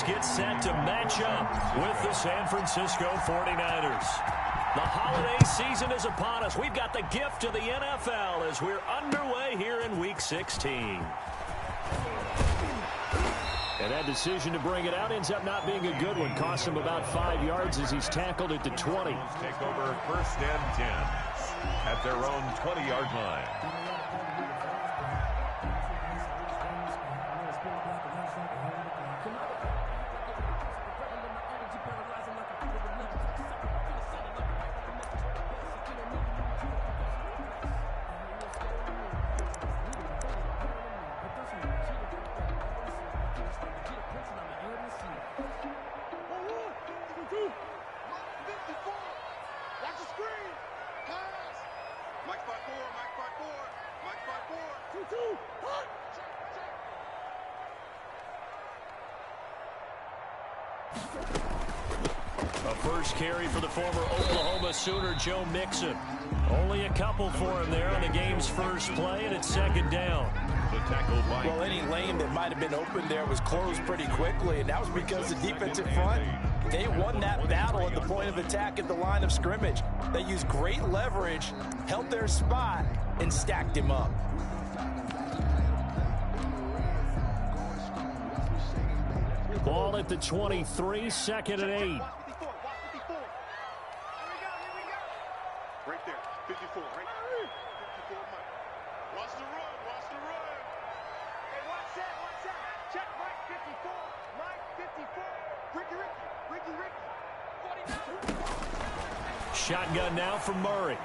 Bucks get set to match up with the San Francisco 49ers. The holiday season is upon us. We've got the gift of the NFL as we're underway here in Week 16. And that decision to bring it out ends up not being a good one. Costs him about 5 yards as he's tackled at the 20. Take over 1st and 10 at their own 20-yard line. A first carry for the former Oklahoma Sooner, Joe Mixon. Only a couple for him there on the game's first play, and it's 2nd down. Well, any lane that might have been open there was closed pretty quickly, and that was because the defensive front, they won that battle at the point of attack at the line of scrimmage. They used great leverage, held their spot, and stacked him up. Ball at the 23, 2nd and 8. Right there, 54, right there. 54, Mike. Watch the run, watch the run. Hey, watch that. Check Mike, 54. Mike, 54. Ricky. Shotgun now from Murray.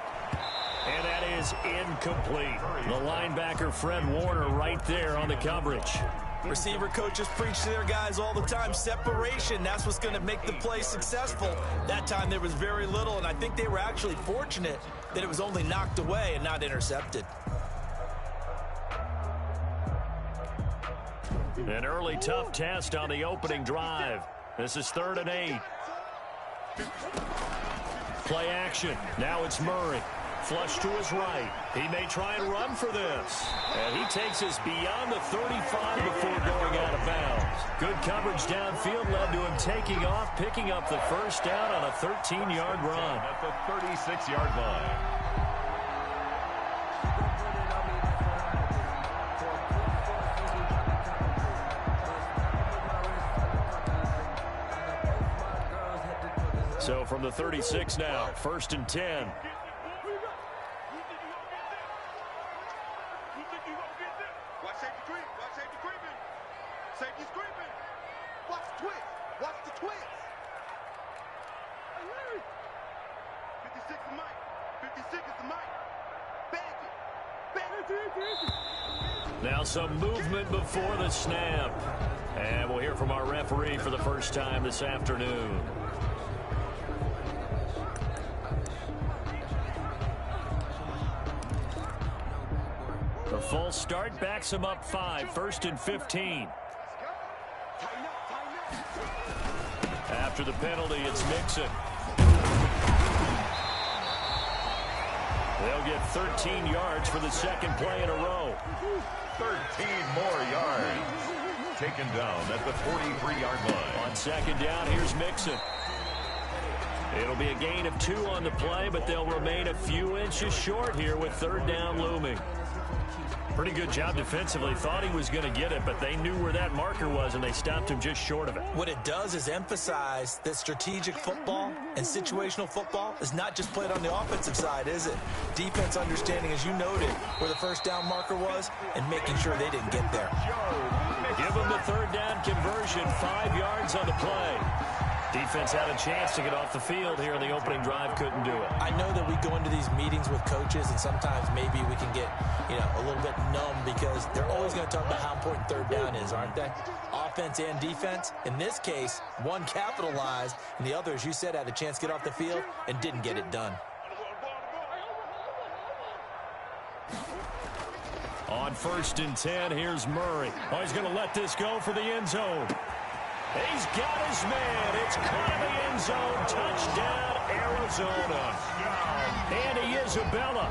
And that is incomplete. The linebacker, Fred Warner, right there on the coverage. Receiver coaches preach to their guys all the time. Separation, that's what's going to make the play successful. That time there was very little, and I think they were actually fortunate that it was only knocked away and not intercepted. An early tough test on the opening drive. This is 3rd and 8. Play action. Now it's Murray. Flush to his right. He may try and run for this. And he takes us beyond the 35 before going out of bounds. Good coverage downfield led to him taking off, picking up the first down on a 13-yard run. At the 36-yard line. So from the 36 now, 1st and 10. Now some movement before the snap. And we'll hear from our referee for the first time this afternoon. The full start backs him up 5, 1st and 15. After the penalty, it's Mixon. They'll get 13 yards for the 2nd play in a row. 13 more yards. Taken down at the 43-yard line. On 2nd down, here's Mixon. It'll be a gain of 2 on the play, but they'll remain a few inches short here with 3rd down looming. Pretty good job defensively. Thought he was going to get it, but they knew where that marker was, and they stopped him just short of it. What it does is emphasize that strategic football and situational football is not just played on the offensive side, is it? Defense understanding, as you noted, where the 1st down marker was and making sure they didn't get there. Give them the 3rd down conversion, 5 yards on the play. Defense had a chance to get off the field here in the opening drive, couldn't do it. I know that we go into these meetings with coaches, and sometimes maybe we can get, a little bit numb because they're always going to talk about how important 3rd down is, aren't they? Offense and defense. In this case, one capitalized, and the other, as you said, had a chance to get off the field and didn't get it done. On 1st and 10, here's Murray. Oh, he's going to let this go for the end zone. He's got his man. It's caught in the end zone. Touchdown, Arizona. Andy Isabella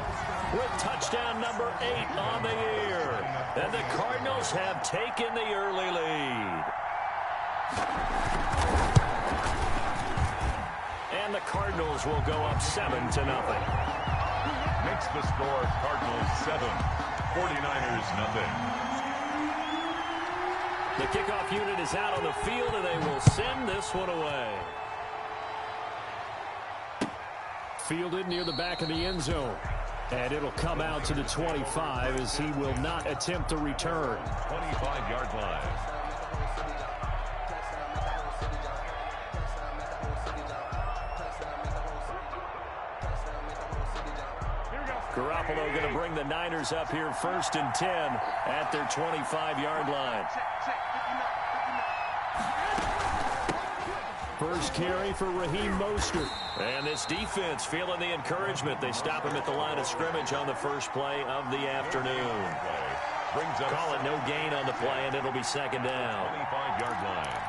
with touchdown number 8 on the year. And the Cardinals have taken the early lead. And the Cardinals will go up 7-0. Makes the score Cardinals 7, 49ers nothing. The kickoff unit is out on the field, and they will send this one away. Fielded near the back of the end zone. And it'll come out to the 25 as he will not attempt to return. 25-yard line. Garoppolo going to bring the Niners up here 1st and 10 at their 25-yard line. First carry for Raheem Mostert. And this defense feeling the encouragement. They stop him at the line of scrimmage on the first play of the afternoon. Call it no gain on the play, and it'll be 2nd down. 25-yard line.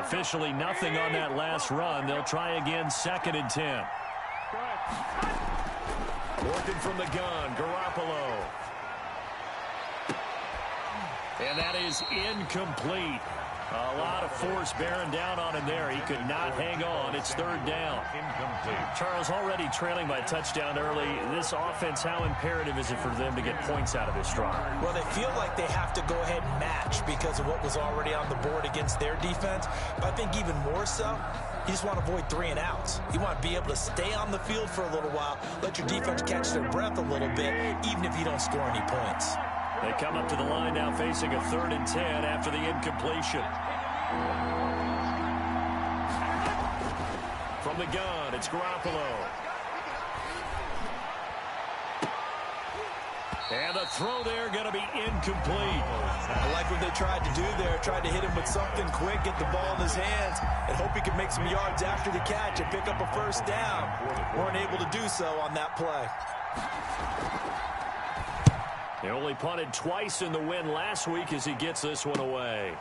Officially nothing on that last run. They'll try again 2nd and 10. Working from the gun, Garoppolo. And that is incomplete. A lot of force bearing down on him there. He could not hang on. It's 3rd down. Incomplete. Charles, already trailing by a touchdown early. This offense, how imperative is it for them to get points out of this drive? Well, they feel like they have to go ahead and match because of what was already on the board against their defense. But I think even more so, you just want to avoid 3 and outs. You want to be able to stay on the field for a little while, let your defense catch their breath a little bit, even if you don't score any points. They come up to the line now facing a 3rd and 10 after the incompletion. From the gun, it's Garoppolo. And the throw there going to be incomplete. I like what they tried to do there. Tried to hit him with something quick, get the ball in his hands, and hope he could make some yards after the catch and pick up a 1st down. Weren't able to do so on that play. They only punted twice in the win last week as he gets this one away.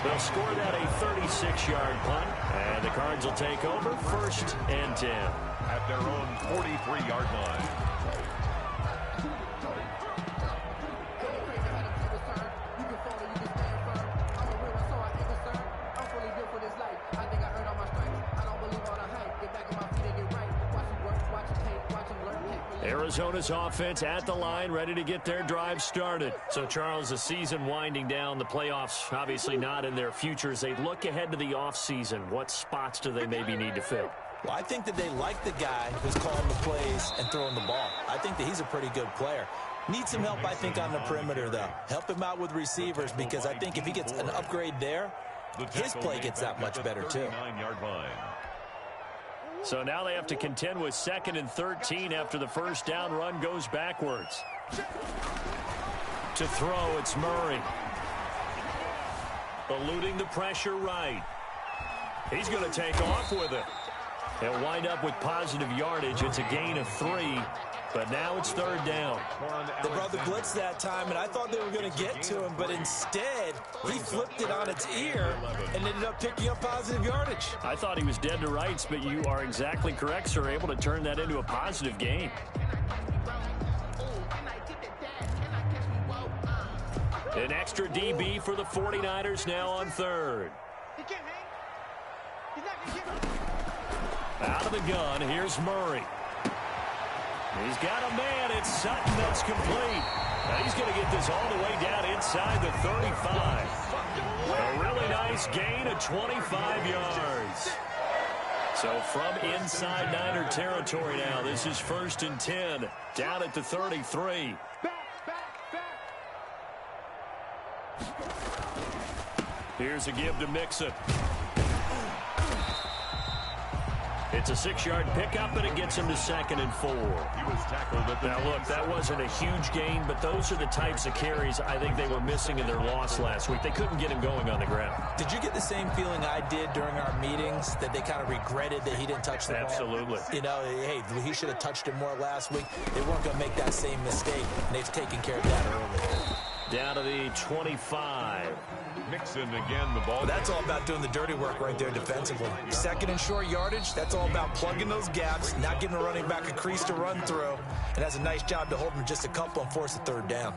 They'll score that a 36-yard punt, and the Cards will take over 1st and 10. At their own 43-yard line. Arizona's offense at the line, ready to get their drive started. So, Charles, the season winding down, the playoffs obviously not in their future. As they look ahead to the offseason, what spots do they maybe need to fill? Well, I think that they like the guy who's calling the plays and throwing the ball. I think that he's a pretty good player. Needs some help, I think, on the perimeter, though. Help him out with receivers, because I think if he gets an upgrade there, his play gets that much better, too. So now they have to contend with 2nd and 13 after the 1st down run goes backwards. To throw, it's Murray. Eluding the pressure right. He's going to take off with it. They'll wind up with positive yardage. It's a gain of 3, but now it's 3rd down. They brought the blitz that time, and I thought they were going to get to him, but instead, he flipped it on its ear and ended up picking up positive yardage. I thought he was dead to rights, but you are exactly correct, sir. Able to turn that into a positive gain. An extra DB for the 49ers now on 3rd. Out of the gun, here's Murray. He's got a man. It's Sutton that's complete. Now he's going to get this all the way down inside the 35. A really nice gain of 25 yards. So from inside Niner territory now, this is 1st and 10, down at the 33. Here's a give to Mixon. It's a 6-yard pickup, and it gets him to 2nd and 4. He was tackled at the now, look, that wasn't a huge gain, but those are the types of carries I think they were missing in their loss last week. They couldn't get him going on the ground. Did you get the same feeling I did during our meetings, that they kind of regretted that he didn't touch the ball? Absolutely. You know, hey, he should have touched it more last week. They weren't going to make that same mistake, and they've taken care of that early. Down to the 25. Mixon again, the ball. But that's all about doing the dirty work right there defensively. Second and short yardage, that's all about plugging those gaps, not giving the running back a crease to run through. And that's a nice job to hold him just a couple and force a third down.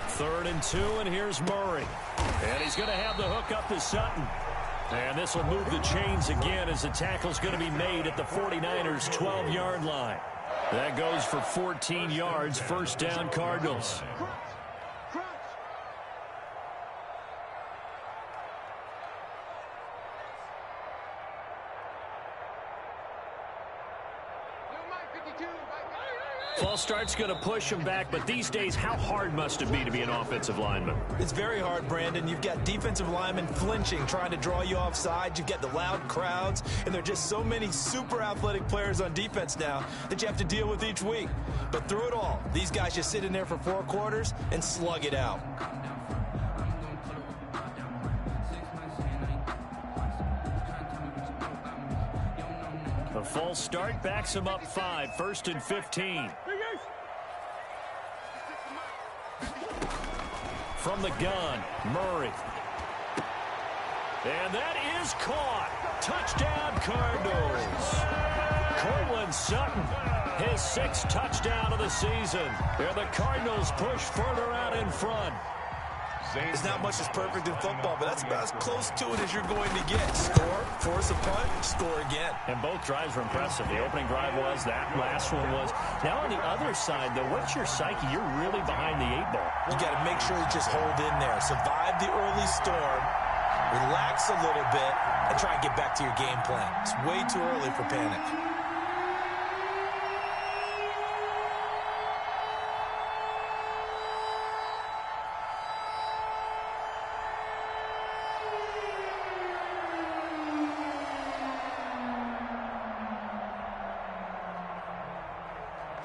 Third and 2, and here's Murray. And he's going to have the hook up to Sutton. And this will move the chains again as the tackle's going to be made at the 49ers' 12-yard line. That goes for 14 yards, first down Cardinals. False start's going to push him back, but these days, how hard must it be to be an offensive lineman? It's very hard, Brandon. You've got defensive linemen flinching, trying to draw you offside. You've got the loud crowds, and there are just so many super athletic players on defense now that you have to deal with each week. But through it all, these guys just sit in there for 4 quarters and slug it out. A false start backs him up 5, first and 15. From the gun, Murray. And that is caught. Touchdown, Cardinals. Cortland Sutton, his 6th touchdown of the season. And the Cardinals push further out in front. It's not much that's perfect in football, but that's about as close to it as you're going to get. Score, force a punt, score again. And both drives were impressive. The opening drive was, that last one was. Now on the other side, though, what's your psyche? You're really behind the 8 ball. You got to make sure you just hold in there. Survive the early storm, relax a little bit, and try and get back to your game plan. It's way too early for panic.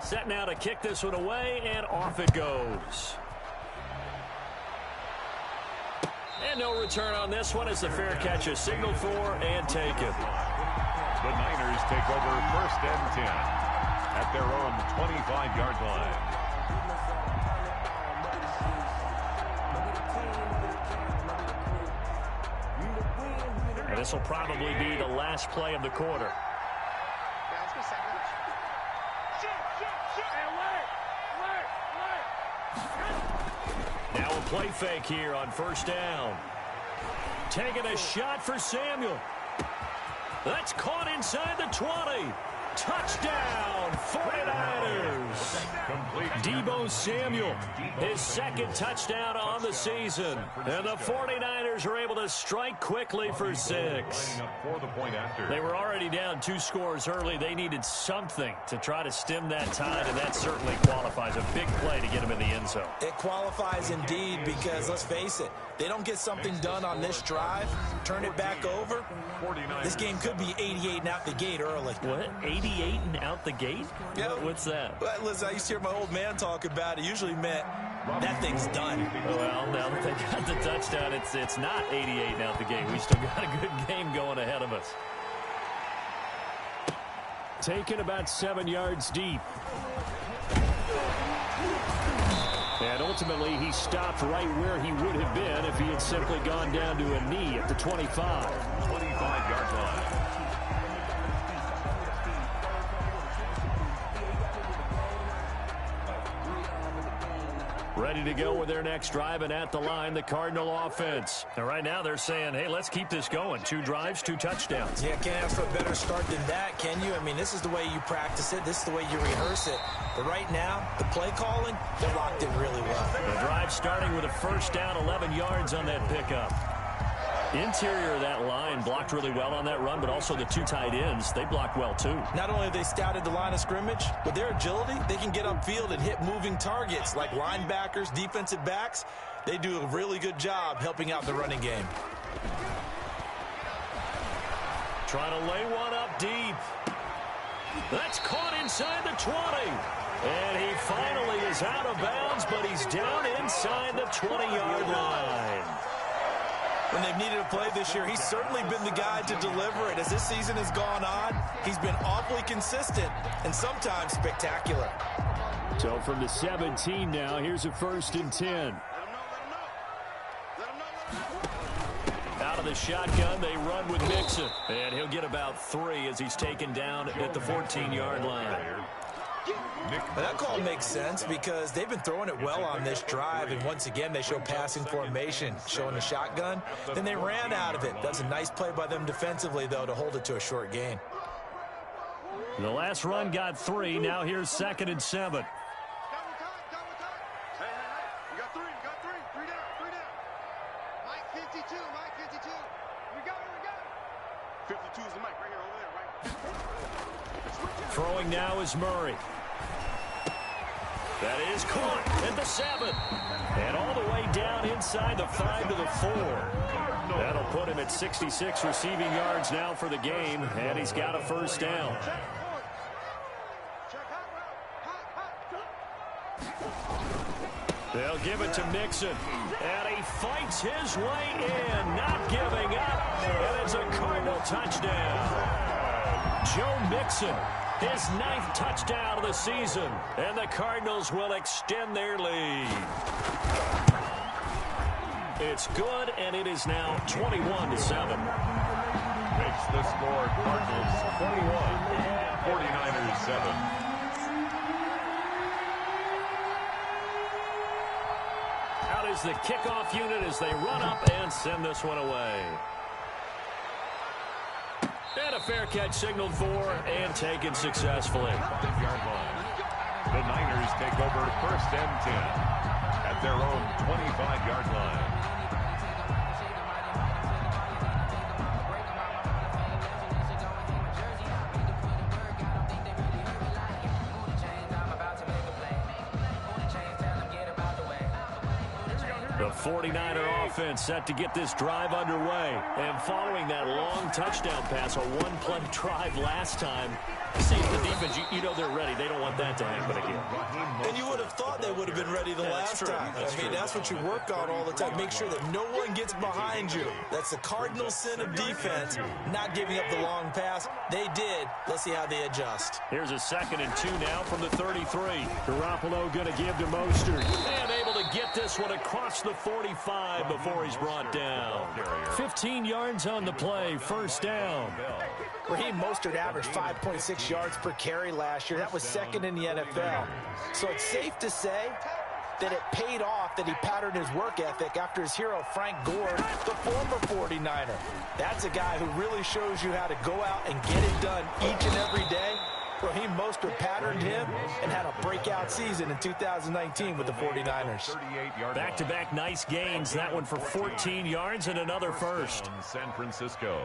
Set now to kick this one away, and off it goes. And no return on this one as the fair catch is signaled for and taken. The Niners take over first and 10 at their own 25-yard line. And this will probably be the last play of the quarter. Now a play fake here on first down. Taking a shot for Samuel. That's caught inside the 20. Touchdown, 49ers. Deebo Samuel, his 2nd touchdown on the season. And the 49ers are able to strike quickly for 6. They were already down 2 scores early. They needed something to try to stem that tide, and that certainly qualifies. A big play to get them in the end zone. It qualifies indeed because, let's face it, they don't get something done on this drive, turn it back over, this game could be 88 and out the gate early. What? 88 and out the gate? Yeah. What's that? Well, listen, I used to hear my old man talk about it. Usually meant that thing's done. Well, now that they got the touchdown, it's not 88 and out the gate. We still got a good game going ahead of us. Taken about 7 yards deep. And ultimately, he stopped right where he would have been if he had simply gone down to a knee at the 25. 25-yard line. Ready to go with their next drive, and at the line, the Cardinal offense. And right now, they're saying, hey, let's keep this going. 2 drives, 2 touchdowns. Yeah, can't ask for a better start than that, can you? I mean, this is the way you practice it. This is the way you rehearse it. But right now, the play calling, they're locked in really well. The drive starting with a first down, 11 yards on that pickup. Interior of that line blocked really well on that run, but also the 2 tight ends, they blocked well too. Not only have they scouted the line of scrimmage, with their agility, they can get upfield and hit moving targets like linebackers, defensive backs. They do a really good job helping out the running game. Trying to lay one up deep. That's caught inside the 20. And he finally is out of bounds, but he's down inside the 20-yard line. When they've needed a play this year, he's certainly been the guy to deliver it. As this season has gone on, he's been awfully consistent and sometimes spectacular. So from the 17 now, here's a 1st and 10. Out of the shotgun, they run with Mixon. And he'll get about 3 as he's taken down at the 14-yard line. That call makes sense because they've been throwing it well on this drive, and once again they show passing formation, showing the shotgun. Then they ran out of it. That's a nice play by them defensively, though, to hold it to a short gain. The last run got 3. Now here's 2nd and 7. Throwing now is Murray. That is caught at the 7. And all the way down inside the 5 to the 4. That'll put him at 66 receiving yards now for the game, and he's got a 1st down. They'll give it to Mixon, and he fights his way in, not giving up, and it's a Cardinal touchdown. Joe Mixon, his 9th touchdown of the season, and the Cardinals will extend their lead. It's good, and it is now 21-7. Makes the score Cardinals 21, 49ers 7. Out is the kickoff unit as they run up and send this one away. And a fair catch signaled for and taken successfully. The Niners take over 1st and 10 at their own 25-yard line. The 49er offense set to get this drive underway. And following that long touchdown pass, a one-play drive last time, see the defense, you know they're ready. They don't want that to happen again. And you would have thought they would have been ready the last time. I mean, that's what you work on all the time. Make sure that no one gets behind you. That's the cardinal sin of defense, not giving up the long pass. They did. Let's see how they adjust. Here's a 2nd and 2 now from the 33. Garoppolo going to give to Mostert. And able to get this one across the 45 before he's brought down. 15 yards on the play, 1st down. Raheem Mostert averaged 5.6 yards per carry last year. That was 2nd in the NFL. So it's safe to say that it paid off that he patterned his work ethic after his hero Frank Gore, the former 49er. That's a guy who really shows you how to go out and get it done each and every day. Raheem Mostert patterned him and had a breakout season in 2019 with the 49ers. Back-to-back nice gains. That one for 14 yards and another 1st. San Francisco.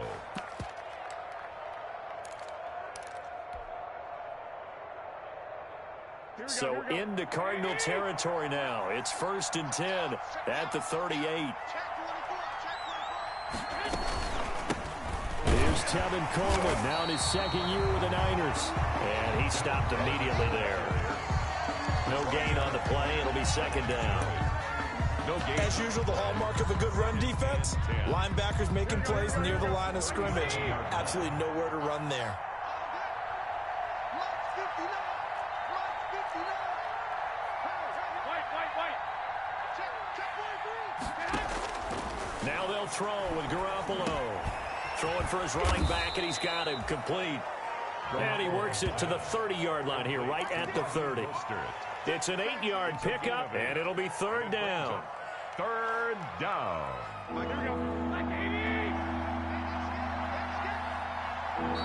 So into Cardinal territory now. It's 1st and 10 at the 38. Here's Tevin Coleman, now in his 2nd year with the Niners. And he stopped immediately there. No gain on the play. It'll be 2nd down. No gain. As usual, the hallmark of a good run defense, linebackers making plays near the line of scrimmage. Absolutely nowhere to run there. Now they'll throw with Garoppolo. Throwing for his running back, and he's got him complete. And he works it to the 30-yard line here, right at the 30. It's an 8-yard pickup, and it'll be 3rd down. 3rd down.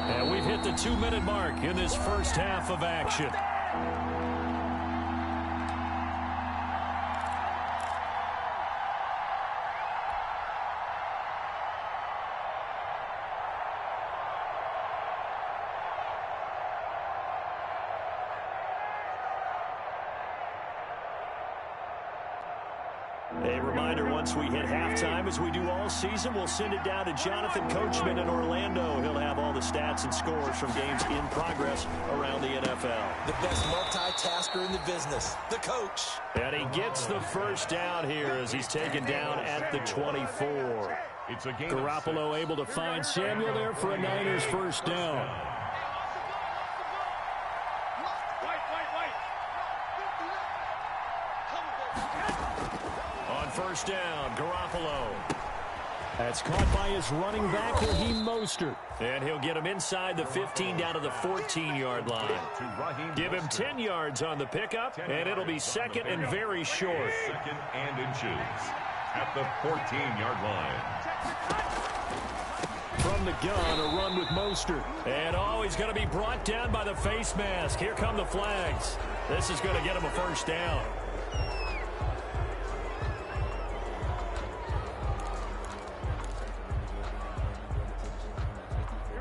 And we've hit the 2-minute mark in this first half of action. A reminder, once we hit halftime, as we do all season, we'll send it down to Jonathan Coachman in Orlando. He'll have all the stats and scores from games in progress around the NFL. The best multitasker in the business, the coach. And he gets the 1st down here as he's taken down at the 24. It's a gain Garoppolo able to find Samuel there for a Niners first down. On first down, Garoppolo. That's caught by his running back, Raheem Mostert. And he'll get him inside the 15 down to the 14-yard line. Give him 10 yards on the pickup, and it'll be second and very short. Second and inches at the 14-yard line. From the gun, a run with Mostert. And, he's going to be brought down by the face mask. Here come the flags. This is going to get him a first down.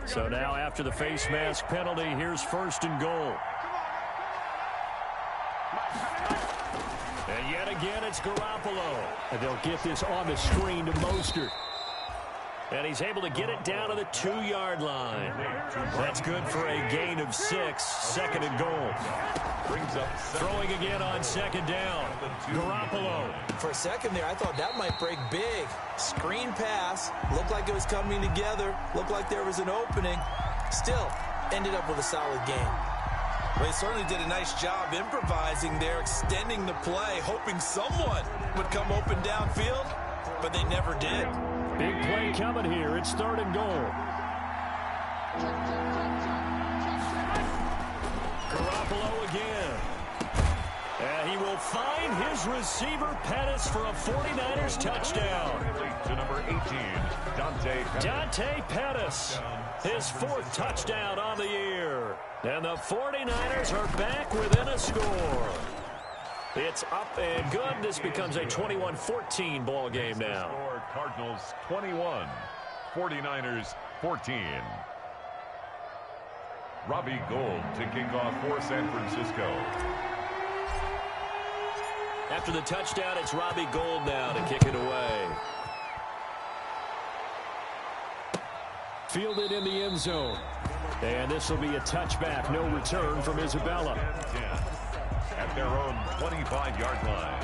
So now after the face mask penalty, here's first and goal. And yet again, it's Garoppolo. And they'll get this on the screen to Mostert. And he's able to get it down to the 2-yard line. That's good for a gain of 6, second and goal. Brings up throwing again on second down. Garoppolo. For a second there, I thought that might break big. Screen pass. Looked like it was coming together. Looked like there was an opening. Still, ended up with a solid game. Well, he certainly did a nice job improvising there, extending the play, hoping someone would come open downfield, but they never did. Big play coming here. It's third and goal. Garoppolo again. And he will find his receiver, Pettis, for a 49ers touchdown. To number 18, Dante Pettis. His 4th touchdown on the year. And the 49ers are back within a score. It's up and good. This becomes a 21-14 ball game now. Score, Cardinals 21, 49ers 14. Robbie Gould to kick off for San Francisco. After the touchdown, it's Robbie Gould now to kick it away. Fielded in the end zone. And this will be a touchback. No return from Isabella. 10 at their own 25-yard line.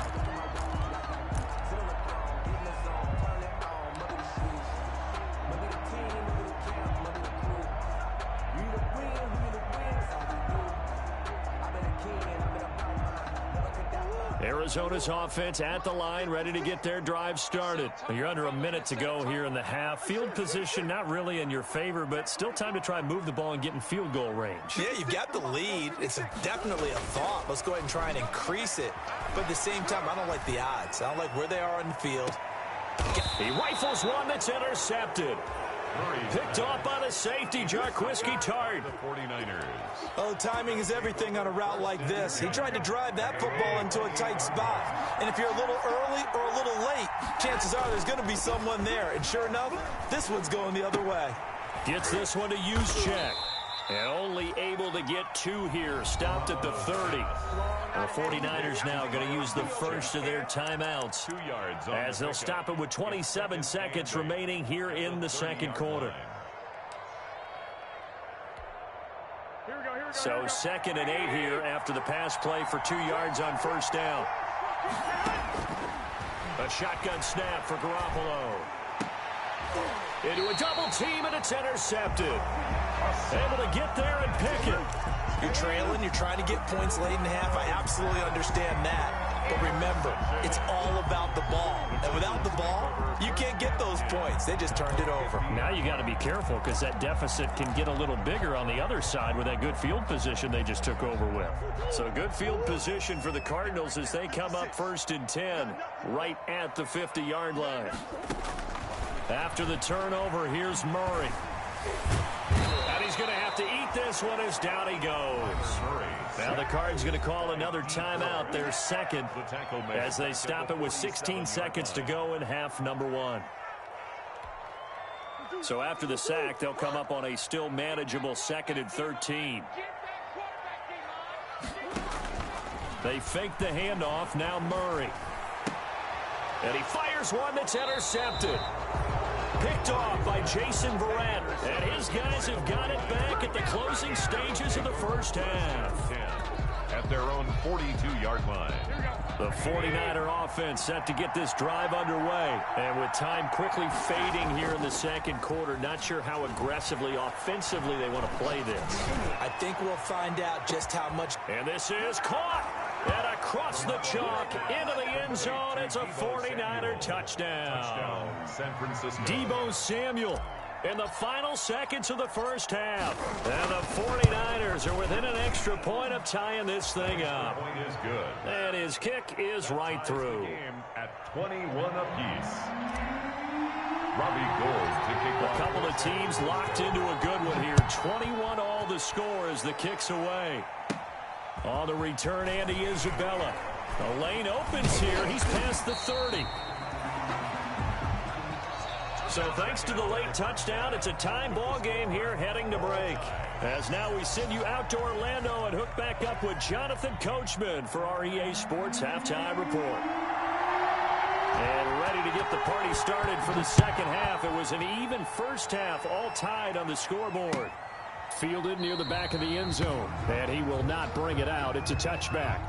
Arizona's offense at the line, ready to get their drive started. You're under a minute to go here in the half. Field position not really in your favor, but still time to try and move the ball and get in field goal range. Yeah, you've got the lead. It's definitely a thought. Let's go ahead and try and increase it. But at the same time, I don't like the odds. I don't like where they are on the field. He rifles one that's intercepted. Picked off by the safety, Jarquiski Tart. The 49ers. Oh, timing is everything on a route like this. He tried to drive that football into a tight spot. And if you're a little early or a little late, chances are there's going to be someone there. And sure enough, this one's going the other way. Gets this one to use check. And only able to get 2 here. Stopped at the 30. The 49ers now going to use the first of their timeouts 2 yards as they'll stop it with 27 seconds remaining here in the second quarter. So 2nd and 8 here after the pass play for 2 yards on first down. A shotgun snap for Garoppolo. Into a double team, and it's intercepted. Able to get there and pick it. You're trailing. You're trying to get points late in the half. I absolutely understand that. But remember, it's all about the ball. And without the ball, you can't get those points. They just turned it over. Now you got to be careful because that deficit can get a little bigger on the other side with that good field position they just took over with. So good field position for the Cardinals as they come up 1st and 10 right at the 50-yard line. After the turnover, here's Murray. And he's going to have to eat this one as down he goes. Now the Cards going to call another timeout, their second, as they stop it with 16 seconds to go in half number 1. So after the sack, they'll come up on a still manageable 2nd and 13. They fake the handoff, now Murray. And he fires one that's intercepted. Picked off by Jason Verrett. And his guys have got it back at the closing stages of the first half. at their own 42-yard line. The 49er offense set to get this drive underway. And with time quickly fading here in the second quarter, not sure how aggressively, offensively they want to play this. I think we'll find out just how much. And this is caught. And across the chalk into the end zone. It's a 49er touchdown. San Francisco. Deebo Samuel in the final seconds of the first half. And the 49ers are within an extra point of tying this thing up. The point is good. And his kick is right through. Game at 21 apiece. Robbie Gould to kick A off. couple of teams locked into a good one here. 21 all the score as the kick's away. On the return, Andy Isabella. The lane opens here. He's past the 30. So thanks to the late touchdown, it's a time ball game here heading to break. As now we send you out to Orlando and hook back up with Jonathan Coachman for our EA Sports Halftime Report. And ready to get the party started for the second half. It was an even first half, all tied on the scoreboard. Fielded near the back of the end zone. And he will not bring it out. It's a touchback.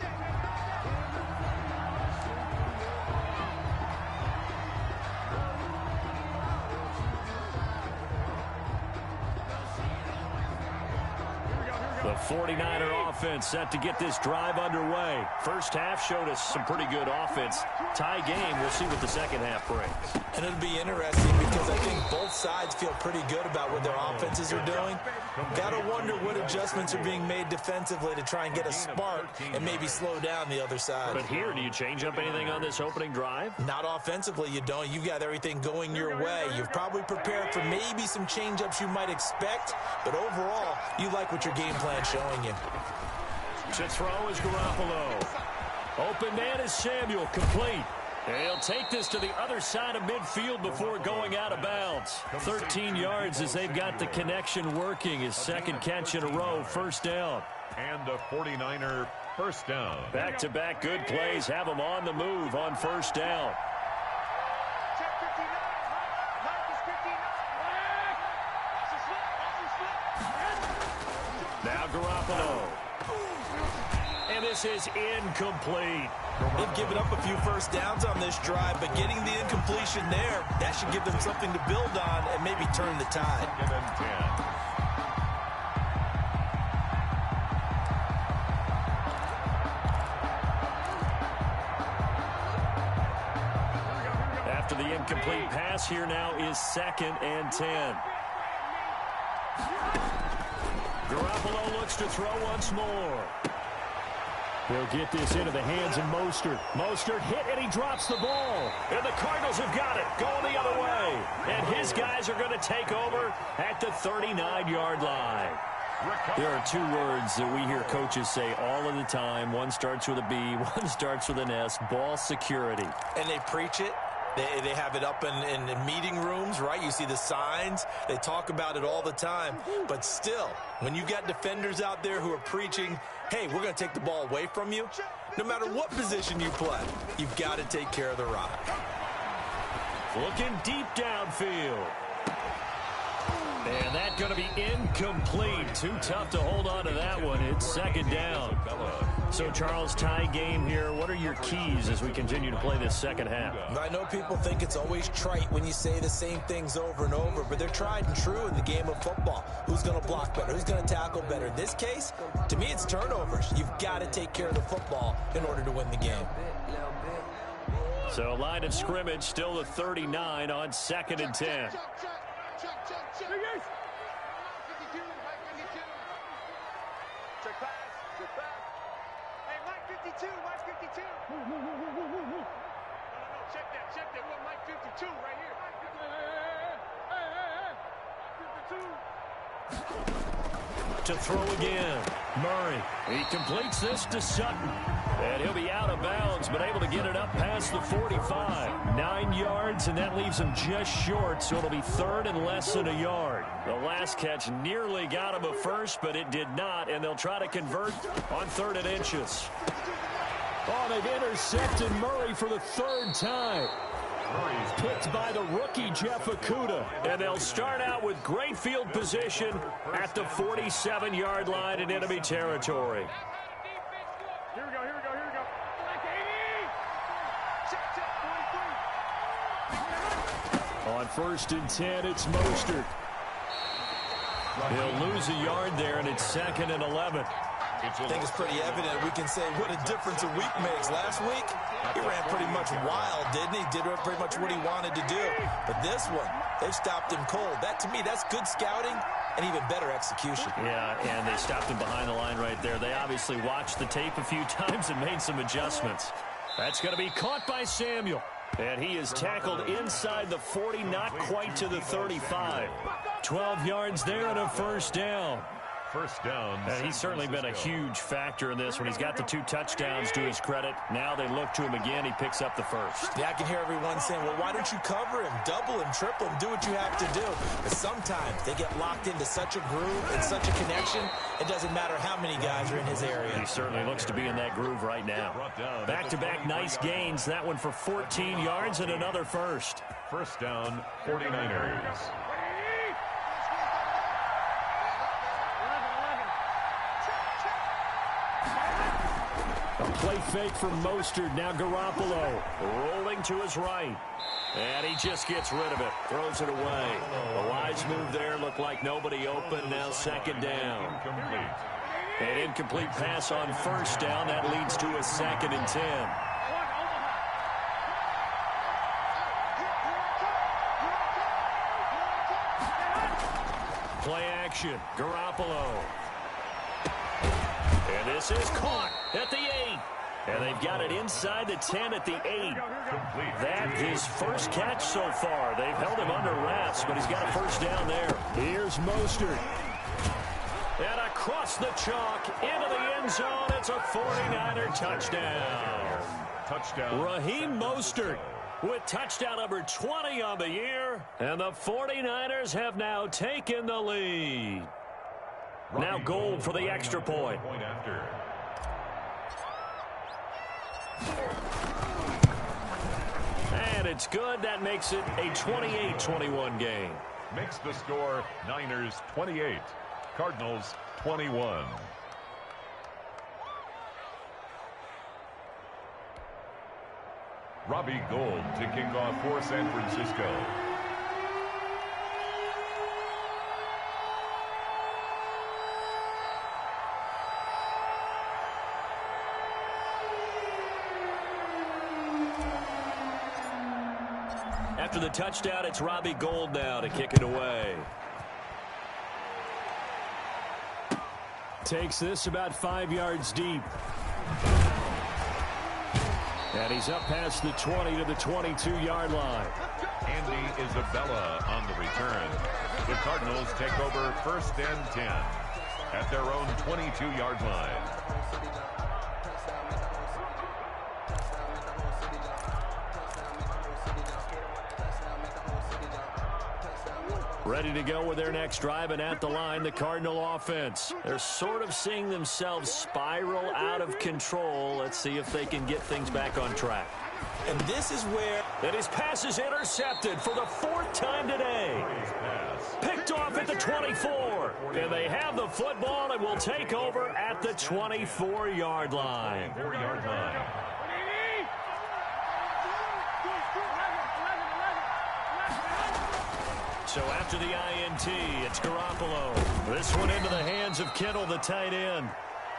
The 49er offense set to get this drive underway. First half showed us some pretty good offense. Tie game. We'll see what the second half brings. And it'll be interesting because I think both sides feel pretty good about what their offenses are doing. Gotta wonder what adjustments are being made defensively to try and get a spark and maybe slow down the other side. But here, do you change up anything on this opening drive? Not offensively, you don't. You've got everything going your way. You've probably prepared for maybe some change-ups you might expect, but overall, you like what your game plan's showing you. To throw is Garoppolo. Open man is Samuel, complete. And he'll take this to the other side of midfield before going out of bounds. 13 yards as they've got the connection working. His second catch in a row, first down. And a 49er first down. Back-to-back good plays have them on the move on first down. Check 59. Mike is 59. Now Garoppolo. And this is incomplete. They've given up a few first downs on this drive, but getting the incompletion there, that should give them something to build on and maybe turn the tide. Second and 10. After the incomplete pass, here now is second and 10. Garoppolo looks to throw once more. He'll get this into the hands of Mostert. Mostert hit, and he drops the ball. And the Cardinals have got it, going the other way. And his guys are going to take over at the 39-yard line. There are two words that we hear coaches say all of the time. One starts with a B, one starts with an S, ball security. And they preach it. They have it up in meeting rooms, right? You see the signs. They talk about it all the time. But still, when you got defenders out there who are preaching, hey, we're going to take the ball away from you, no matter what position you play, you've got to take care of the rock. Looking deep downfield. And that's going to be incomplete. Too tough to hold on to that one. It's second down. So, Charles, tie game here. What are your keys as we continue to play this second half? I know people think it's always trite when you say the same things over and over, but they're tried and true in the game of football. Who's going to block better? Who's going to tackle better? In this case, to me, it's turnovers. You've got to take care of the football in order to win the game. So, line of scrimmage, still the 39 on second and 10. Check pass. Check pass. Hey, Mike 52. Mike 52. No. Check that. What Mike 52 right here. Hey. 52. To throw again. Murray. He completes this to Sutton. And he'll be out of bounds, but able to get it up past the 45. 9 yards, and that leaves him just short, so it'll be third and less than a yard. The last catch nearly got him a first, but it did not, and they'll try to convert on third and inches. Oh, they've intercepted Murray for the third time. Picked by the rookie Jeff Okudah. And they'll start out with great field position at the 47-yard line in enemy territory. On 1st and 10, it's Mostert. He'll lose a yard there, and it's 2nd and 11. I think it's pretty evident we can say what a difference a week makes. Last week, he ran pretty much wild, didn't he? Did pretty much what he wanted to do. But this one, they stopped him cold. That, to me, that's good scouting and even better execution. Yeah, and they stopped him behind the line right there. They obviously watched the tape a few times and made some adjustments. That's going to be caught by Samuel. And he is tackled inside the 40, not quite to the 35. 12 yards there and a 1st down. First down. And he's certainly been a huge factor in this when he's got the 2 touchdowns to his credit. Now they look to him again. He picks up the 1st. Yeah, I can hear everyone saying, well, why don't you cover him, double him, triple him, do what you have to do. But sometimes they get locked into such a groove and such a connection, it doesn't matter how many guys are in his area. He certainly looks to be in that groove right now. Back-to-back nice gains. That one for 14 yards and another 1st. First down, 49ers. Play fake from Mostert. Now Garoppolo rolling to his right. And he just gets rid of it. Throws it away. A wise move there. Looked like nobody open. Now 2nd down. An incomplete pass on 1st down. That leads to a 2nd and 10. Play action. Garoppolo. And this is caught at the 8. And they've got it inside the 10 at the 8. That his first catch so far. They've held him under wraps, but he's got a 1st down there. Here's Mostert. And across the chalk into the end zone. It's a 49er touchdown. Raheem Mostert with touchdown number 20 on the year. And the 49ers have now taken the lead. Now Gold for the extra point. And it's good. That makes it a 28-21 game. Makes the score Niners 28, Cardinals 21. Robbie Gould to kick off for San Francisco. After the touchdown, it's Robbie Gould now to kick it away. Takes this about 5 yards deep. And he's up past the 20 to the 22-yard line. Andy Isabella on the return. The Cardinals take over 1st and 10 at their own 22-yard line. Ready to go with their next drive, and at the line, the Cardinal offense. They're sort of seeing themselves spiral out of control. Let's see if they can get things back on track. And this is where... And his pass is intercepted for the 4th time today. Picked off at the 24. And they have the football and will take over at the 24-yard line. 4-yard line. So after the INT, it's Garoppolo. This one into the hands of Kittle, the tight end.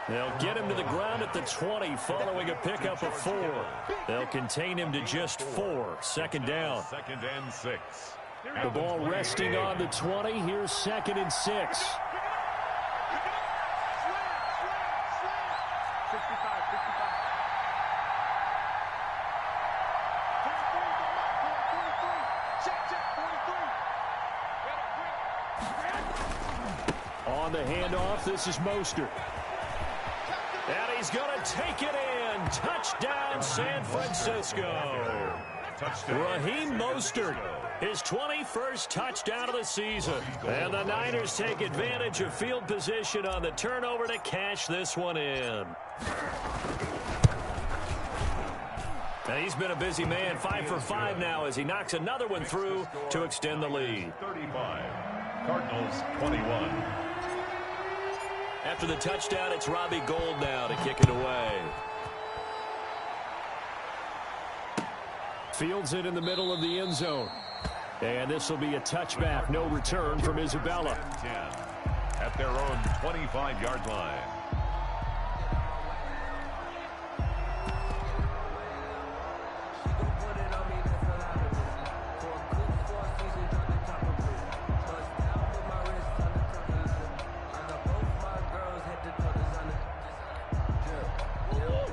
They'll get him to the ground at the 20 following a pickup of 4. They'll contain him to just 4. 2nd down. 2nd and 6. The ball resting on the 20. Here's 2nd and 6. On the handoff, this is Mostert. And he's going to take it in. Touchdown, San Francisco. Raheem Mostert, his 21st touchdown of the season. And the Niners take advantage of field position on the turnover to cash this one in. And he's been a busy man, 5 for 5 now as he knocks another one through to extend the lead. 35, Cardinals 21. After the touchdown, it's Robbie Gould now to kick it away. Fields it in the middle of the end zone. And this will be a touchback, no return from Isabella. 10 at their own 25-yard line.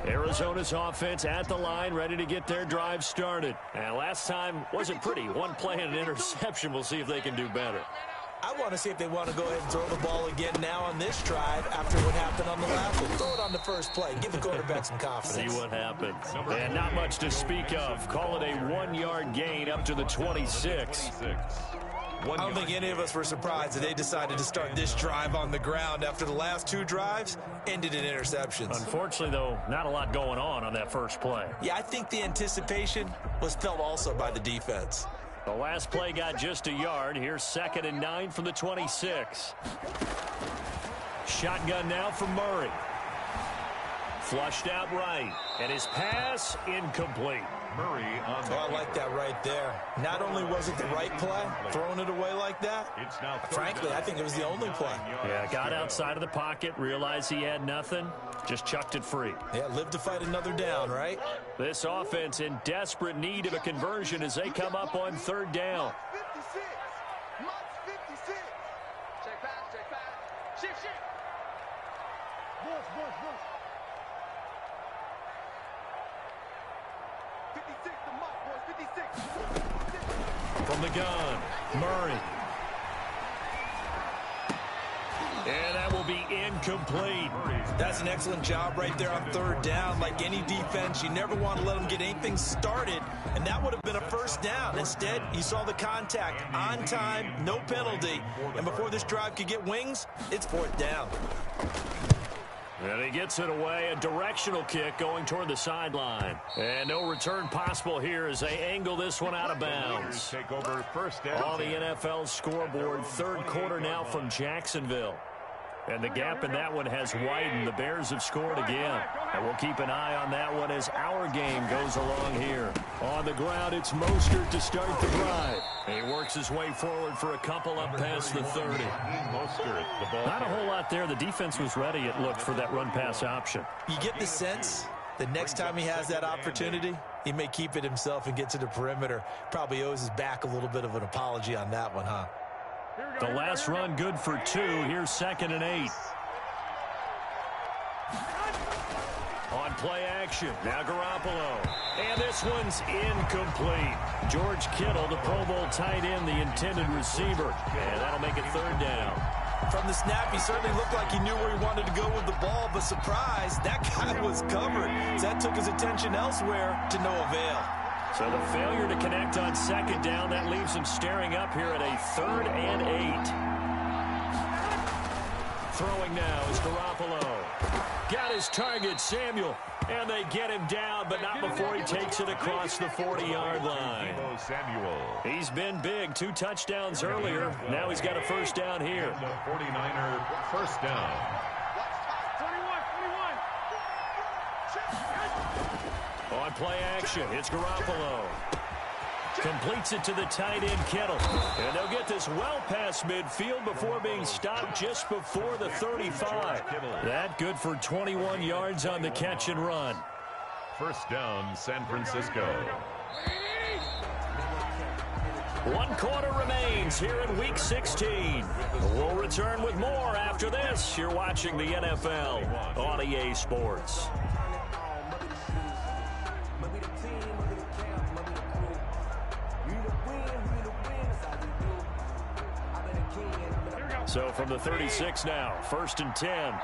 Arizona's offense at the line, ready to get their drive started. And last time wasn't pretty. One play and an interception. We'll see if they can do better. I want to see if they want to go ahead and throw the ball again now on this drive after what happened on the last one. Throw it on the first play. Give the quarterback some confidence. See what happens. And not much to speak of. Call it a 1-yard gain up to the 26. I don't think any of us were surprised that they decided to start this drive on the ground after the last two drives ended in interceptions. Unfortunately, though, not a lot going on that first play. Yeah, I think the anticipation was felt also by the defense. The last play got just a yard. Here's 2nd and 9 from the 26. Shotgun now from Murray. Flushed out right. And his pass incomplete. Murray on the I like that right there. Not only was it the right play, throwing it away like that, It's now frankly, I think it was the only play. Yeah, got outside of the pocket, realized he had nothing, just chucked it free. Yeah, live to fight another down, right? This offense in desperate need of a conversion as they come up on 3rd down. 56. Mike's 56. Check pass. Shift. Bush. 56 to Mike, boys. 56. From the gun, Murray. And that will be incomplete. That's an excellent job right there on 3rd down. Like any defense, you never want to let them get anything started, and that would have been a 1st down. Instead, you saw the contact on time, no penalty, and before this drive could get wings, it's 4th down. And he gets it away, a directional kick going toward the sideline. And no return possible here as they angle this one out of bounds. Take over 1st and On the 10. NFL scoreboard, 3rd quarter now from Jacksonville. And the gap in that one has widened. The Bears have scored again. And we'll keep an eye on that one as our game goes along here. On the ground, it's Mostert to start the drive. He works his way forward for a couple up past the 30. Mostert, the ball. Not a whole lot there. The defense was ready, it looked, for that run-pass option. You get the sense the next time he has that opportunity, he may keep it himself and get to the perimeter. Probably owes his back a little bit of an apology on that one, huh? The last run good for 2. Here's 2nd and 8. On play action, now Garoppolo. And this one's incomplete. George Kittle, the Pro Bowl tight end, the intended receiver. And that'll make it 3rd down. From the snap, he certainly looked like he knew where he wanted to go with the ball, but surprise, that guy was covered. So that took his attention elsewhere to no avail. So the failure to connect on 2nd down, that leaves him staring up here at a 3rd and 8. Throwing now is Garoppolo. Got his target, Samuel. And they get him down, but not before he takes it across the 40-yard line. Samuel. He's been big. 2 touchdowns earlier. Now he's got a 1st down here. The 49er 1st down. On play action, it's Garoppolo. Completes it to the tight end, Kittle. And they'll get this well past midfield before being stopped just before the 35. That good for 21 yards on the catch and run. 1st down, San Francisco. 1 quarter remains here in Week 16. We'll return with more after this. You're watching the NFL on EA Sports. So from the 36 now, 1st and 10.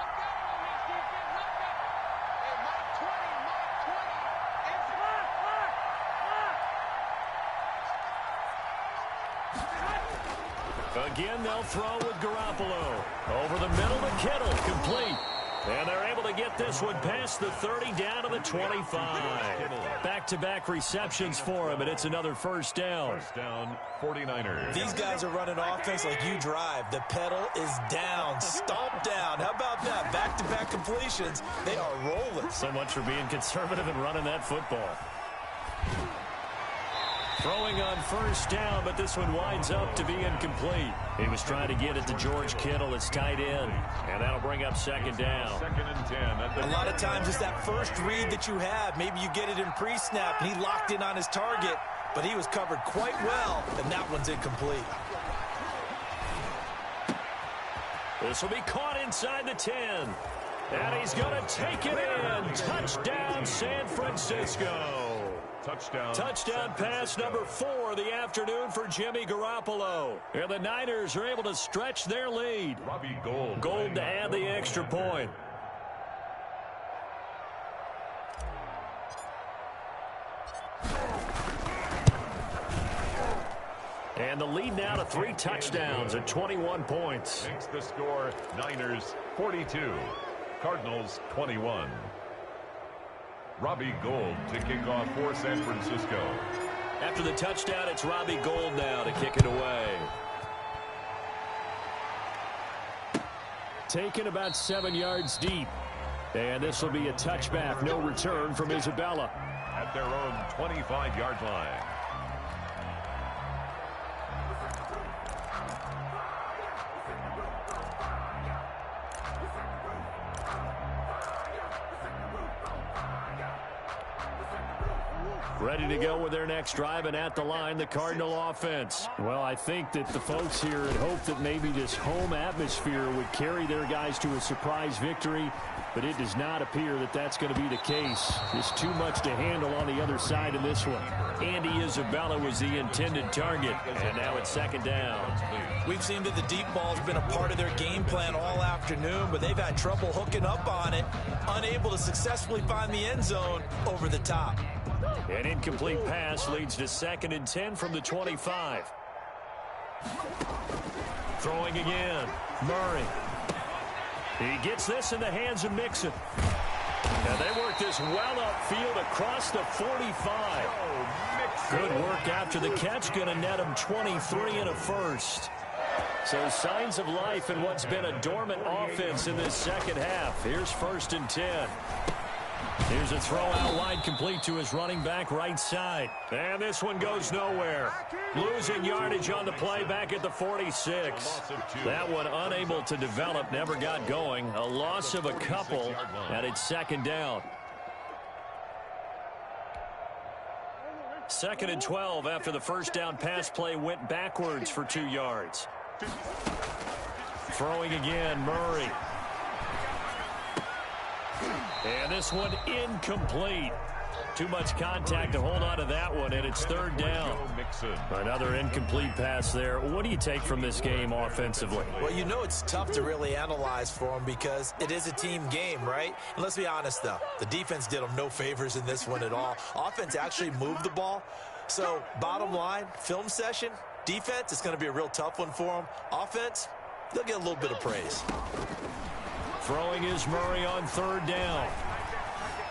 Again, they'll throw with Garoppolo. Over the middle to Kittle, complete. And they're able to get this one past the 30 down to the 25. Back-to-back receptions for him, and it's another 1st down. 1st down, 49ers. These guys are running offense like you drive. The pedal is down, stomp down. How about that? Back-to-back completions. They are rolling. So much for being conservative and running that football. Throwing on first down, but this one winds up to be incomplete. He was trying to get it to George Kittle, his tight end, and that'll bring up second down. 2nd and 10. A lot of times it's that first read that you have. Maybe you get it in pre-snap, and he locked in on his target, but he was covered quite well, and that one's incomplete. This will be caught inside the 10. And he's going to take it in. Touchdown, San Francisco. Touchdown pass number 4 of the afternoon for Jimmy Garoppolo. And the Niners are able to stretch their lead. Gold to add the extra point. And the lead now to 3 touchdowns at 21 points. Makes the score Niners 42, Cardinals 21. Robbie Gould to kick off for San Francisco. After the touchdown, it's Robbie Gould now to kick it away. Taken about 7 yards deep. And this will be a touchback. No return from Isabella. At their own 25-yard line. Ready to go with their next drive, and at the line, the Cardinal offense. Well, I think that the folks here had hoped that maybe this home atmosphere would carry their guys to a surprise victory, but it does not appear that that's going to be the case. Just too much to handle on the other side in this one. Andy Isabella was the intended target, and now it's second down. We've seen that the deep ball's been a part of their game plan all afternoon, but they've had trouble hooking up on it, unable to successfully find the end zone over the top. An incomplete pass leads to 2nd and 10 from the 25. Throwing again. Murray. He gets this in the hands of Mixon. And they work this well upfield across the 45. Good work after the catch. Going to net him 23 and a first. So signs of life in what's been a dormant offense in this second half. Here's 1st and 10. Here's a throw out wide, complete to his running back right side. And this one goes nowhere. Losing yardage on the play back at the 46. That one unable to develop, never got going. A loss of a couple, and it's second down. 2nd and 12 after the first down pass play went backwards for 2 yards. Throwing again, Murray. And this one incomplete. Too much contact to hold on to that one, and it's 3rd down. Another incomplete pass there. What do you take from this game offensively? Well, you know it's tough to really analyze for them because it is a team game, right? And let's be honest, though. The defense did them no favors in this one at all. Offense actually moved the ball. So, bottom line, film session, defense, it's going to be a real tough one for them. Offense, they'll get a little bit of praise. Throwing is Murray on 3rd down.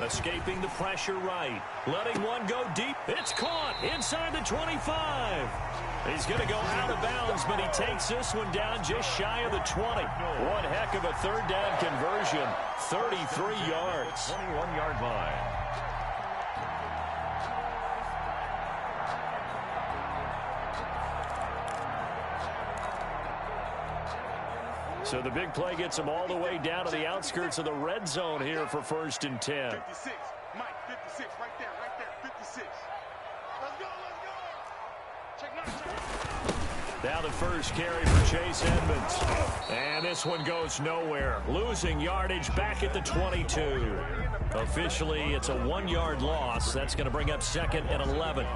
Escaping the pressure right. Letting one go deep. It's caught inside the 25. He's going to go out of bounds, but he takes this one down just shy of the 20. One heck of a 3rd down conversion. 33 yards. 21-yard line. So the big play gets him all the way down to the outskirts of the red zone here for 1st and 10. 56, Mike, 56, right there, 56. Let's go. Check. Now the first carry for Chase Edmonds. And this one goes nowhere. Losing yardage back at the 22. Officially, it's a 1-yard loss. That's going to bring up 2nd and 11.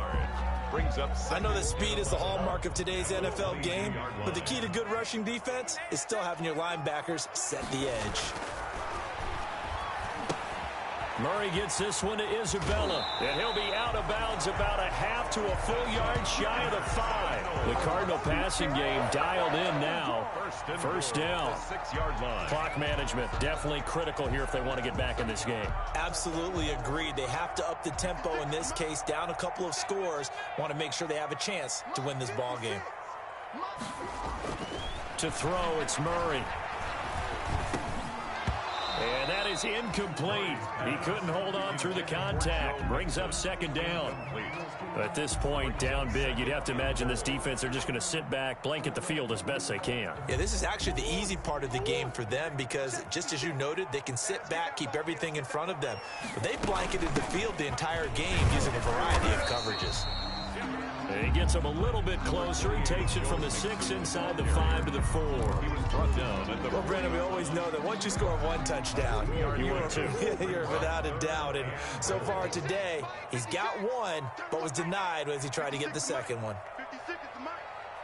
I know that speed is the hallmark of today's NFL game, but the key to good rushing defense is still having your linebackers set the edge. Murray gets this one to Isabella, and he'll be out of bounds about a half to a full yard shy of the 5. The Cardinal passing game dialed in now. 1st down. 6-yard line. Clock management definitely critical here if they want to get back in this game. Absolutely agreed. They have to up the tempo in this case, down a couple of scores. Want to make sure they have a chance to win this ball game. To throw, it's Murray. And that is incomplete. He couldn't hold on through the contact. Brings up second down. At this point, down big, you'd have to imagine this defense are just going to sit back, blanket the field as best they can. Yeah, this is actually the easy part of the game for them because, just as you noted, they can sit back, keep everything in front of them. But they blanketed the field the entire game using a variety of coverages. And he gets him a little bit closer. He takes it from the 6 inside the 5 to the 4. He was brought down at the... Well, Brandon, we always know that once you score one touchdown, you're without a doubt. And so far today, he's got one, but was denied as he tried to get the second one. 50 seconds to Mike.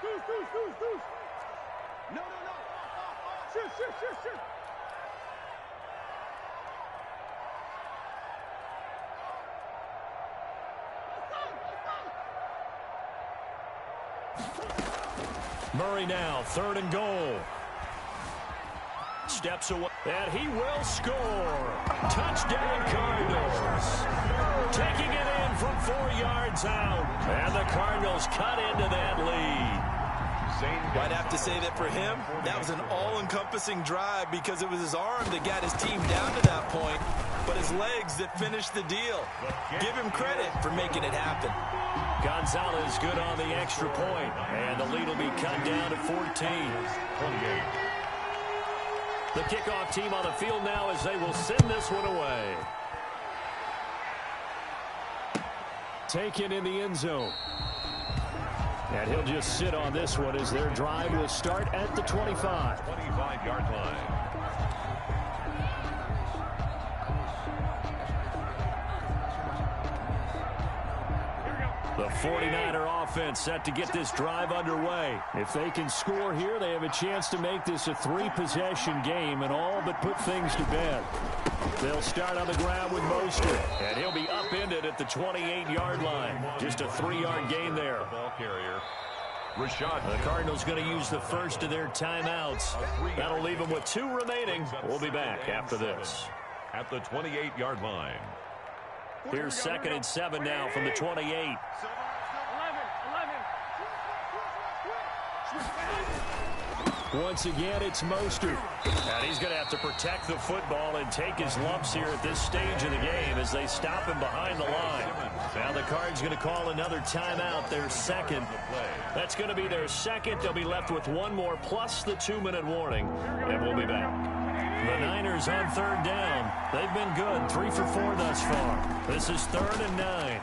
Deuce. No. Shoot. Murray now, 3rd and goal. Steps away, and he will score. Touchdown Cardinals. Taking it in from 4 yards out. And the Cardinals cut into that lead. I'd have to say that for him, that was an all-encompassing drive because it was his arm that got his team down to that point, but his legs that finished the deal. Give him credit for making it happen. Gonzalez good on the extra point, and the lead will be cut down to 14. 28. The kickoff team on the field now as they will send this one away. Taken in the end zone. And he'll just sit on this one as their drive will start at the 25. 25-yard line. The 49er offense set to get this drive underway. If they can score here, they have a chance to make this a 3-possession game and all but put things to bed. They'll start on the ground with Mostert, and he'll be upended at the 28-yard line. Just a 3-yard gain there. Ball carrier. Rashad. The Cardinals going to use the first of their timeouts. That'll leave them with 2 remaining. We'll be back after this. At the 28-yard line. Here's 2nd and 7 now from the 28. Once again, it's Mostert. And he's going to have to protect the football and take his lumps here at this stage of the game as they stop him behind the line. Now the Cards going to call another timeout, their second. That's going to be their second. They'll be left with 1 more plus the 2-minute warning, and we'll be back. The Niners on 3rd down. They've been good, 3 for 4 thus far. This is 3rd and 9.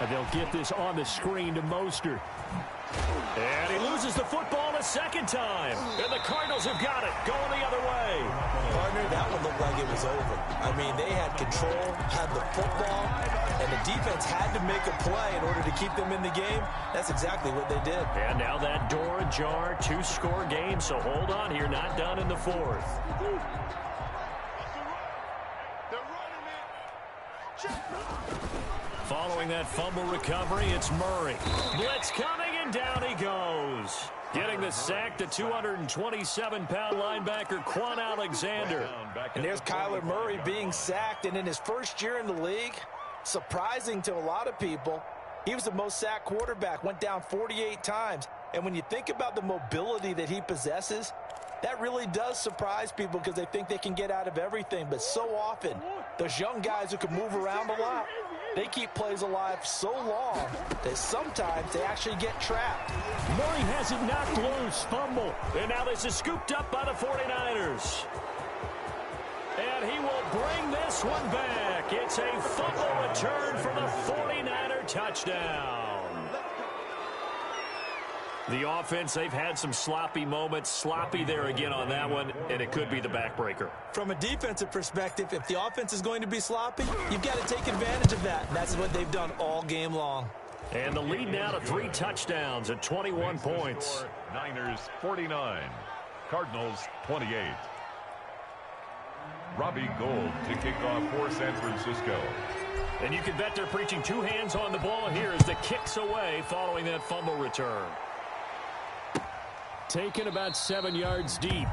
And they'll get this on the screen to Mostert. And he loses the football a second time. And the Cardinals have got it, going the other way. Partner, that one looked like it was over. I mean, they had control, had the football, and the defense had to make a play in order to keep them in the game. That's exactly what they did. And now that door ajar, 2-score game, so hold on here, not done in the 4th. Following that fumble recovery, it's Murray. Blitz coming, and down he goes. Getting the sack, the 227-pound linebacker, Quan Alexander. And there's Kyler Murray being sacked, and in his first year in the league, surprising to a lot of people, he was the most sacked quarterback, went down 48 times. And when you think about the mobility that he possesses, that really does surprise people because they think they can get out of everything. But so often, those young guys who can move around a lot, they keep plays alive so long that sometimes they actually get trapped. Murray has it knocked loose, fumble. And now this is scooped up by the 49ers. And he will bring this one back. It's a fumble return for the 49er touchdown. The offense, they've had some sloppy moments. Sloppy there again on that one, and it could be the backbreaker. From a defensive perspective, if the offense is going to be sloppy, you've got to take advantage of that, and that's what they've done all game long. And the lead now to 3 touchdowns at 21 points. Niners 49, Cardinals 28. Robbie Gould to kick off for San Francisco. And you can bet they're preaching 2 hands on the ball here as the kick's away following that fumble return. Taken about 7 yards deep.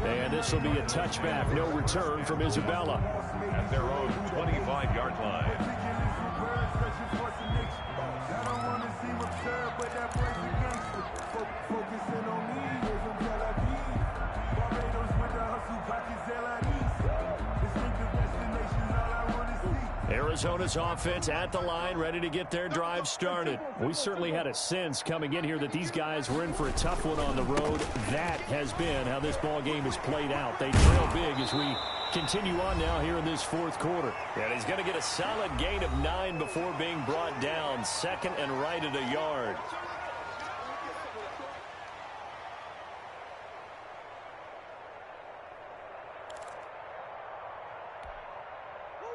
And this will be a touchback. No return from Isabella. At their own 25-yard line. Arizona's offense at the line, ready to get their drive started. We certainly had a sense coming in here that these guys were in for a tough one on the road. That has been how this ball game has played out. They trail big as we continue on now here in this fourth quarter. And he's going to get a solid gain of 9 before being brought down. Second and right at a yard.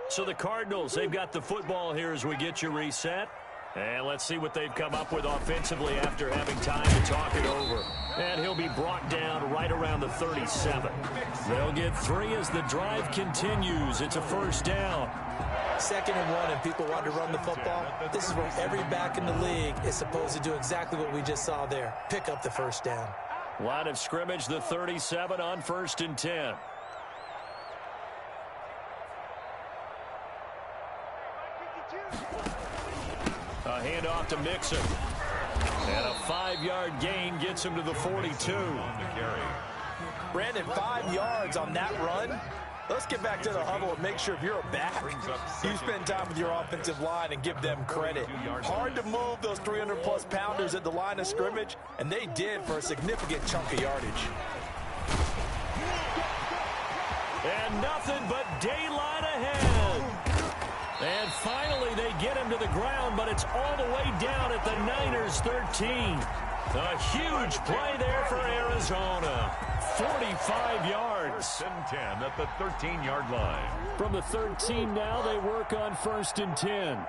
So the Cardinals, they've got the football here as we get you reset. And let's see what they've come up with offensively after having time to talk it over. And he'll be brought down right around the 37. They'll get 3 as the drive continues. It's a first down. 2nd and 1 and people want to run the football. This is where every back in the league is supposed to do exactly what we just saw there. Pick up the first down. Line of scrimmage, the 37 on 1st and 10. A handoff to Mixon. And a 5-yard gain gets him to the 42. Brandon, 5 yards on that run. Let's get back to the huddle and make sure if you're a back, you spend time with your offensive line and give them credit. Hard to move those 300-plus pounders at the line of scrimmage, and they did for a significant chunk of yardage. And nothing but daylight ahead. And finally, they get him to the ground, but it's all the way down at the Niners' 13. A huge play there for Arizona. 45 yards. 1st and 10 at the 13-yard line. From the 13 now, they work on 1st and 10.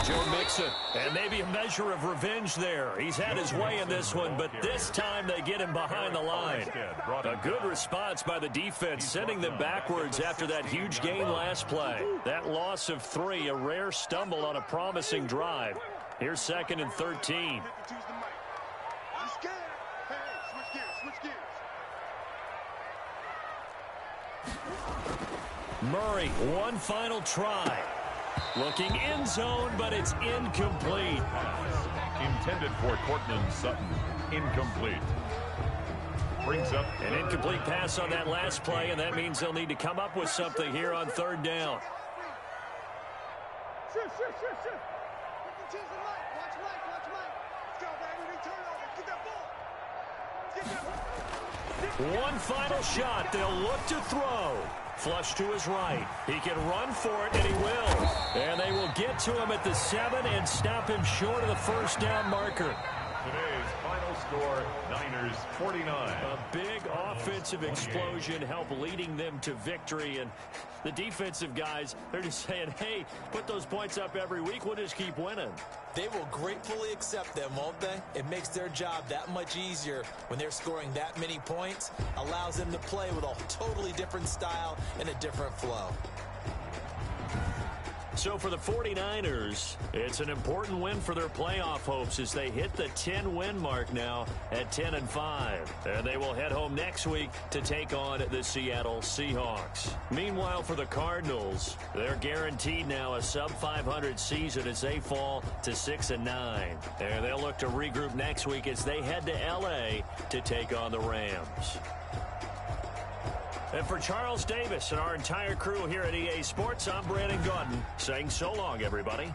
Joe Mixon, and maybe a measure of revenge there. He's had his way in this one, but this time they get him behind the line. A good response by the defense, sending them backwards after that huge gain last play. That loss of 3, a rare stumble on a promising drive. Here's 2nd and 13. Murray, one final try. Looking end zone, but it's incomplete. Intended for Cortland Sutton. Incomplete. Brings up an incomplete pass on that last play, and that means they'll need to come up with something here on 3rd down. One final shot. They'll look to throw. Flush to his right. He can run for it, and he will. And they will get to him at the 7 and stop him short of the first down marker. Today's final score, Niners 49. A big offensive explosion helped leading them to victory. And the defensive guys, they're just saying, hey, put those points up every week. We'll just keep winning. They will gratefully accept them, won't they? It makes their job that much easier when they're scoring that many points. Allows them to play with a totally different style and a different flow. So for the 49ers, it's an important win for their playoff hopes as they hit the 10-win mark now at 10-5. And they will head home next week to take on the Seattle Seahawks. Meanwhile, for the Cardinals, they're guaranteed now a sub-500 season as they fall to 6-9. And they'll look to regroup next week as they head to L.A. to take on the Rams. And for Charles Davis and our entire crew here at EA Sports, I'm Brandon Gaudin saying so long, everybody.